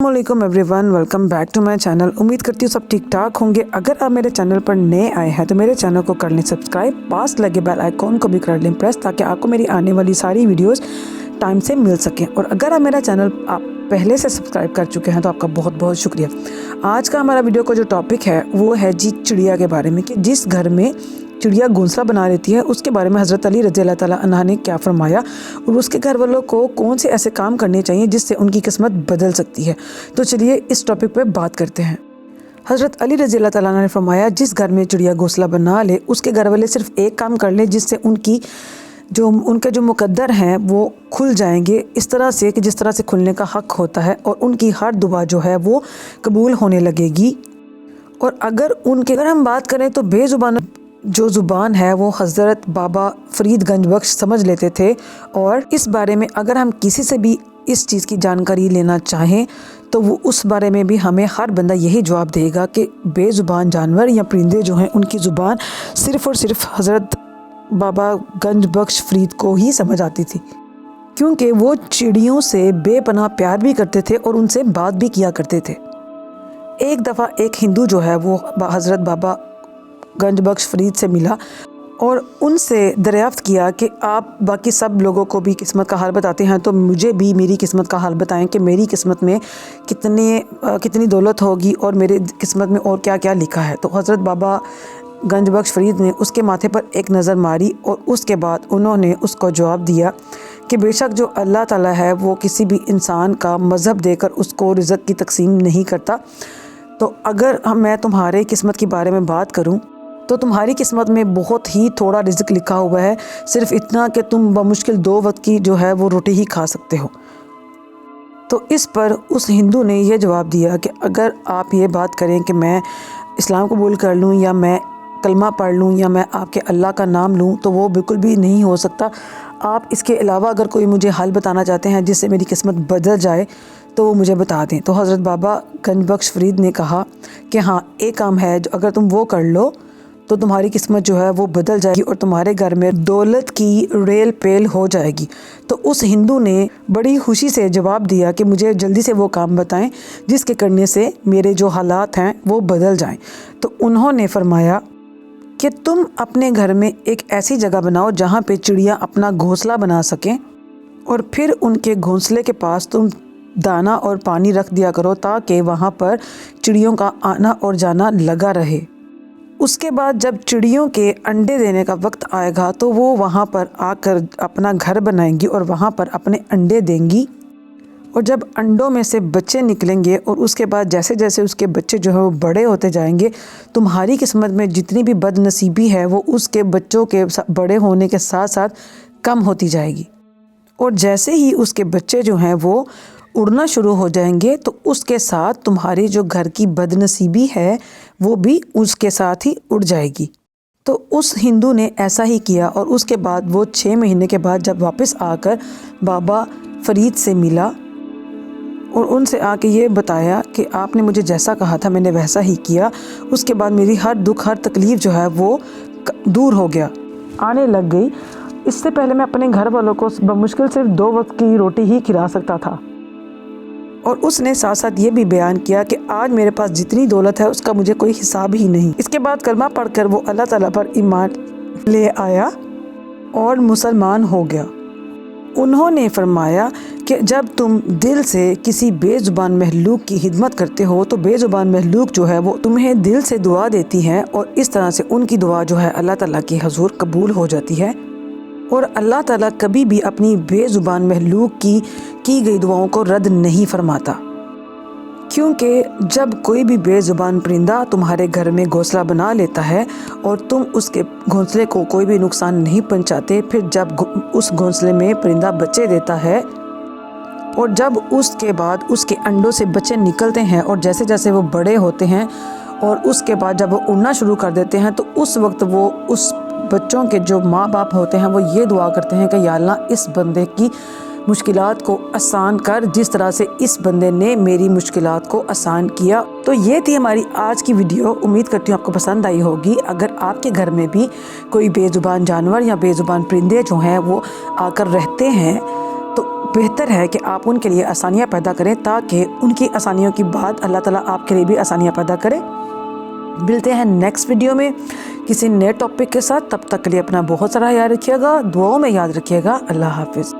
अस्सलामुअलैकुम everyone, welcome back to my channel. उम्मीद करती हूँ सब ठीक ठाक होंगे। अगर आप मेरे चैनल पर नए आए हैं तो मेरे चैनल को कर लें सब्सक्राइब, पास लगे बेल आइकॉन को भी कर लें प्रेस, ताकि आपको मेरी आने वाली सारी वीडियोस टाइम से मिल सकें। और अगर आप मेरा चैनल आप पहले से सब्सक्राइब कर चुके हैं तो आपका बहुत बहुत शुक्रिया। आज का हमारा वीडियो का जो टॉपिक है वो है जी चिड़िया के बारे में, कि जिस घर में चिड़िया घोंसला बना लेती है उसके बारे में हज़रत अली रज़ी अल्लाह ताला अन्हा ने क्या फरमाया और उसके घर वालों को कौन से ऐसे काम करने चाहिए जिससे उनकी किस्मत बदल सकती है। तो चलिए इस टॉपिक पे बात करते हैं। हज़रत अली रज़ी अल्लाह ताला अन्हा ने फरमाया, जिस घर में चिड़िया घोंसला बना ले उसके घर वाले सिर्फ एक काम कर ले जिससे उनके जो मुकद्दर हैं वो खुल जाएंगे, इस तरह से कि जिस तरह से खुलने का हक़ होता है, और उनकी हर दुआ जो है वो कबूल होने लगेगी। और अगर हम बात करें तो बेज़ुबान जो ज़ुबान है वो हज़रत बाबा फ़रीद गंज बख्श समझ लेते थे। और इस बारे में अगर हम किसी से भी इस चीज़ की जानकारी लेना चाहें तो वो उस बारे में भी हमें हर बंदा यही जवाब देगा कि बेज़ुबान जानवर या परिंदे जो हैं उनकी ज़ुबान सिर्फ़ और सिर्फ हज़रत बाबा गंज बख्श फ़रीद को ही समझ आती थी, क्योंकि वो चिड़ियों से बेपनाह प्यार भी करते थे और उनसे बात भी किया करते थे। एक दफ़ा एक हिंदू जो है वो हज़रत बाबा गंज बख्श फ़रीद से मिला और उनसे दरियाफ़्त किया कि आप बाकी सब लोगों को भी किस्मत का हाल बताते हैं तो मुझे भी मेरी किस्मत का हाल बताएं कि मेरी किस्मत में कितनी दौलत होगी और मेरे किस्मत में और क्या क्या लिखा है। तो हज़रत बाबा गंज बख्श फ़रीद ने उसके माथे पर एक नज़र मारी और उसके बाद उन्होंने उसको जवाब दिया कि बेशक जो अल्लाह ताला है वो किसी भी इंसान का मज़हब देकर उसको रिज़्क़ की तकसीम नहीं करता। तो अगर मैं तुम्हारे किस्मत के बारे में बात करूं तो तुम्हारी किस्मत में बहुत ही थोड़ा रिज़्क़ लिखा हुआ है, सिर्फ इतना कि तुम बमुश्किल 2 वक्त की जो है वो रोटी ही खा सकते हो। तो इस पर उस हिंदू ने यह जवाब दिया कि अगर आप ये बात करें कि मैं इस्लाम कबूल कर लूँ या मैं कलमा पढ़ लूँ या मैं आपके अल्लाह का नाम लूँ तो वो बिल्कुल भी नहीं हो सकता। आप इसके अलावा अगर कोई मुझे हल बताना चाहते हैं जिससे मेरी किस्मत बदल जाए तो वो मुझे बता दें। तो हज़रत बाबा गंज बख्श फ़रीद ने कहा कि हाँ, एक काम है, जो अगर तुम वो कर लो तो तुम्हारी किस्मत जो है वो बदल जाएगी और तुम्हारे घर में दौलत की रेल पेल हो जाएगी। तो उस हिंदू ने बड़ी खुशी से जवाब दिया कि मुझे जल्दी से वो काम बताएं जिसके करने से मेरे जो हालात हैं वो बदल जाएं। तो उन्होंने फरमाया कि तुम अपने घर में एक ऐसी जगह बनाओ जहाँ पे चिड़िया अपना घोंसला बना सकें, और फिर उनके घोंसले के पास तुम दाना और पानी रख दिया करो ताकि वहाँ पर चिड़ियों का आना और जाना लगा रहे। उसके बाद जब चिड़ियों के अंडे देने का वक्त आएगा तो वो वहाँ पर आकर अपना घर बनाएंगी और वहाँ पर अपने अंडे देंगी। और जब अंडों में से बच्चे निकलेंगे और उसके बाद जैसे जैसे उसके बच्चे जो है वो बड़े होते जाएंगे, तुम्हारी किस्मत में जितनी भी बदनसीबी है वो उसके बच्चों के बड़े होने के साथ साथ कम होती जाएगी। और जैसे ही उसके बच्चे जो हैं वो उड़ना शुरू हो जाएंगे तो उसके साथ तुम्हारी जो घर की बदनसीबी है वो भी उसके साथ ही उड़ जाएगी। तो उस हिंदू ने ऐसा ही किया और उसके बाद वो 6 महीने के बाद जब वापस आकर बाबा फ़रीद से मिला और उनसे आके ये बताया कि आपने मुझे जैसा कहा था मैंने वैसा ही किया, उसके बाद मेरी हर दुख हर तकलीफ़ जो है वो दूर हो गया, आने लग गई। इससे पहले मैं अपने घर वालों को बमुश्किल सिर्फ 2 वक्त की रोटी ही खिला सकता था। और उसने साथ साथ ये भी बयान किया कि आज मेरे पास जितनी दौलत है उसका मुझे कोई हिसाब ही नहीं। इसके बाद कलमा पढ़कर वो अल्लाह ताला पर ईमान ले आया और मुसलमान हो गया। उन्होंने फरमाया कि जब तुम दिल से किसी बेज़ुबान महलूक की खिदमत करते हो तो बेज़ुबान महलूक जो है वो तुम्हें दिल से दुआ देती है और इस तरह से उनकी दुआ जो है अल्लाह ताला के हुज़ूर कबूल हो जाती है। और अल्लाह ताला कभी भी अपनी बेज़ुबान महलूक की गई दुआओं को रद्द नहीं फरमाता, क्योंकि जब कोई भी बेज़ुबान परिंदा तुम्हारे घर में घोंसला बना लेता है और तुम उसके घोंसले को कोई भी नुकसान नहीं पहुंचाते, फिर जब उस घोंसले में परिंदा बच्चे देता है और जब उसके बाद उसके अंडों से बच्चे निकलते हैं और जैसे जैसे वो बड़े होते हैं और उसके बाद जब वो उड़ना शुरू कर देते हैं तो उस वक्त वो उस बच्चों के जो माँ बाप होते हैं वो ये दुआ करते हैं कि या अल्लाह इस बंदे की मुश्किलात को आसान कर जिस तरह से इस बंदे ने मेरी मुश्किलात को आसान किया। तो ये थी हमारी आज की वीडियो, उम्मीद करती हूँ आपको पसंद आई होगी। अगर आपके घर में भी कोई बेज़ुबान जानवर या बेज़ुबान परिंदे जो हैं वो आकर रहते हैं तो बेहतर بہتر ہے کہ آپ ان کے لیے آسانیاں پیدا کریں تاکہ ان کی آسانیوں کی بعد اللہ تعالیٰ آپ کے لیے بھی آسانیاں پیدا کرے۔ ملتے ہیں نیکسٹ ویڈیو میں کسی نئے ٹاپک کے ساتھ، تب تک کے لیے اپنا بہت سارا خیال رکھیے گا، دعاؤں میں یاد رکھیے گا۔ اللہ حافظ۔